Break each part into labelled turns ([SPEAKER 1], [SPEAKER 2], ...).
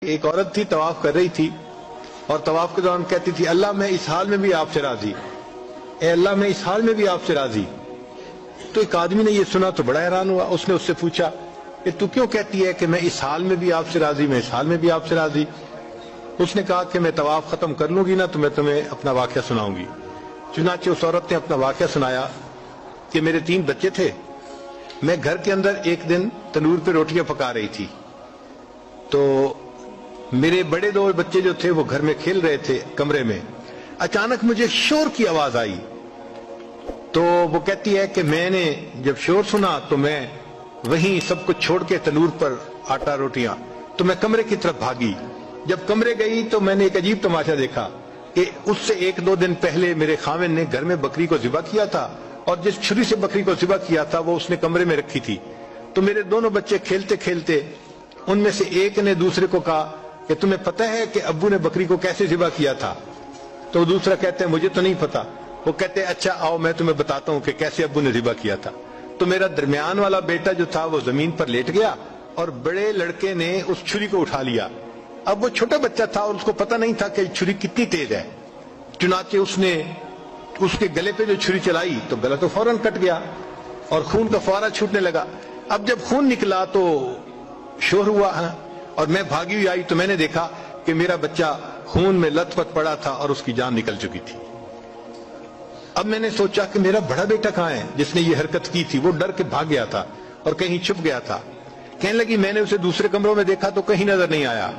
[SPEAKER 1] ایک عورت تھی طواف کر رہی تھی اور طواف کے دوران کہتی تھی اللہ میں اس حال میں بھی آپ سے راضی، اے اللہ میں اس حال میں بھی آپ سے راضی۔ تو ایک آدمی نے یہ سنا تو بڑا حیران ہوا، اس نے اس سے پوچھا کہ تو کیوں کہتی ہے کہ میں اس حال میں بھی آپ سے راضی، میں اس حال میں بھی آپ سے راضی؟ اس نے کہا کہ میں طواف ختم کر لوں گی نا تو میں تمہیں اپنا واقعہ سناؤں گی۔ چنانچہ اس عورت نے اپنا واقعہ سنایا کہ میرے 3 بچے تھے، میں گھر کے اندر ایک دن تنور پہ روٹیاں پکا رہی تھی، تو میرے بڑے 2 بچے جو تھے وہ گھر میں کھیل رہے تھے کمرے میں، اچانک مجھے شور کی آواز آئی، تو وہ کہتی ہے کہ میں نے جب شور سنا تو میں وہیں سب کچھ چھوڑ کے تنور پر آٹا روٹیاں تو میں کمرے کی طرف بھاگی۔ جب کمرے گئی تو میں نے ایک عجیب تماشا دیکھا کہ اس سے 1-2 دن پہلے میرے خاوند نے گھر میں بکری کو ذبح کیا تھا اور جس چھری سے بکری کو ذبح کیا تھا وہ اس نے کمرے میں رکھی تھی۔ تو میرے دونوں بچے کھیلتے کھیلتے ان میں سے ایک نے دوسرے کو کہا کہ تمہیں پتہ ہے کہ ابو نے بکری کو کیسے ذبح کیا تھا؟ تو دوسرا کہتے ہیں مجھے تو نہیں پتا۔ وہ کہتے ہیں اچھا آؤ میں تمہیں بتاتا ہوں کہ کیسے ابو نے ذبح کیا تھا۔ تو میرا درمیان والا بیٹا جو تھا وہ زمین پر لیٹ گیا اور بڑے لڑکے نے اس چھری کو اٹھا لیا۔ اب وہ چھوٹا بچہ تھا اور اس کو پتہ نہیں تھا کہ چھری کتنی تیز ہے، چنانچہ اس نے اس کے گلے پہ جو چھری چلائی تو گلا تو فوراً کٹ گیا اور خون کا فوارہ چھوٹنے لگا۔ اب جب خون نکلا تو شور ہوا اور میں بھاگی ہوئی آئی تو میں نے دیکھا کہ میرا بچہ خون میں لت پت پڑا تھا اور اس کی جان نکل چکی تھی۔ اب میں نے سوچا کہ میرا بڑا بیٹا کہاں ہے جس نے یہ حرکت کی تھی؟ وہ ڈر کے بھاگ گیا تھا اور کہیں چھپ گیا تھا۔ کہنے لگی میں نے اسے دوسرے کمروں میں دیکھا تو کہیں نظر نہیں آیا۔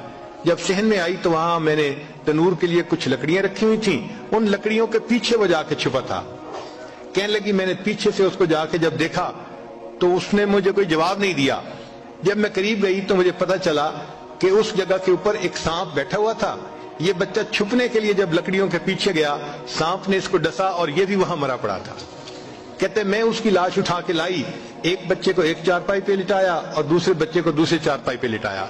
[SPEAKER 1] جب صحن میں آئی تو وہاں میں نے تنور کے لیے کچھ لکڑیاں رکھی ہوئی تھیں، ان لکڑیوں کے پیچھے وہ جا کے چھپا تھا۔ کہنے لگی میں نے پیچھے سے اس کو جا کے جب دیکھا تو اس نے مجھے کوئی جواب نہیں دیا۔ جب میں قریب گئی تو مجھے پتا چلا کہ اس جگہ کے اوپر ایک سانپ بیٹھا ہوا تھا۔ یہ بچہ چھپنے کے لیے جب لکڑیوں کے پیچھے گیا سانپ نے اس کو ڈسا اور یہ بھی وہاں مرا پڑا تھا۔ کہتے میں اس کی لاش اٹھا کے لائی، ایک بچے کو ایک چارپائی پہ لٹایا اور دوسرے بچے کو دوسرے چارپائی پہ لٹایا۔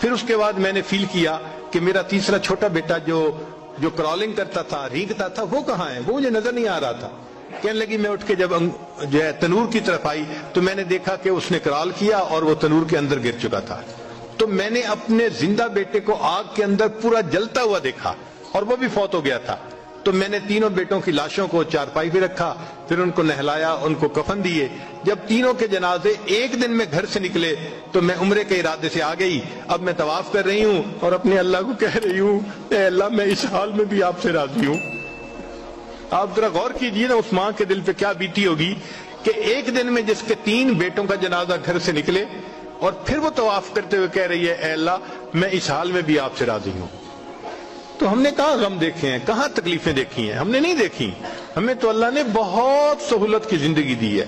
[SPEAKER 1] پھر اس کے بعد میں نے فیل کیا کہ میرا تیسرا چھوٹا بیٹا جو کرالنگ کرتا تھا، رینگتا تھا، وہ کہاں ہے؟ وہ مجھے نظر نہیں آ رہا تھا۔ کہنے لگی میں اٹھ کے جب جو ہے تنور کی طرف آئی تو میں نے دیکھا کہ اس نے کرال کیا اور وہ تنور کے اندر گر چکا تھا۔ تو میں نے اپنے زندہ بیٹے کو آگ کے اندر پورا جلتا ہوا دیکھا اور وہ بھی فوت ہو گیا تھا۔ تو میں نے تینوں بیٹوں کی لاشوں کو چارپائی پہ رکھا، پھر ان کو نہلایا، ان کو کفن دیے۔ جب تینوں کے جنازے ایک دن میں گھر سے نکلے تو میں عمرے کے ارادے سے آ گئی۔ اب میں طواف کر رہی ہوں اور اپنے اللہ کو کہہ رہی ہوں اے اللہ میں اس حال میں بھی آپ سے راضی ہوں۔ آپ ذرا غور کیجئے نا اس ماں کے دل پہ کیا بیتی ہوگی کہ ایک دن میں جس کے 3 بیٹوں کا جنازہ گھر سے نکلے اور پھر وہ طواف کرتے ہوئے کہہ رہی ہے اے اللہ میں اس حال میں بھی آپ سے راضی ہوں۔ تو ہم نے کہاں غم دیکھے ہیں، کہاں تکلیفیں دیکھی ہیں؟ ہم نے نہیں دیکھی۔ ہمیں تو اللہ نے بہت سہولت کی زندگی دی ہے۔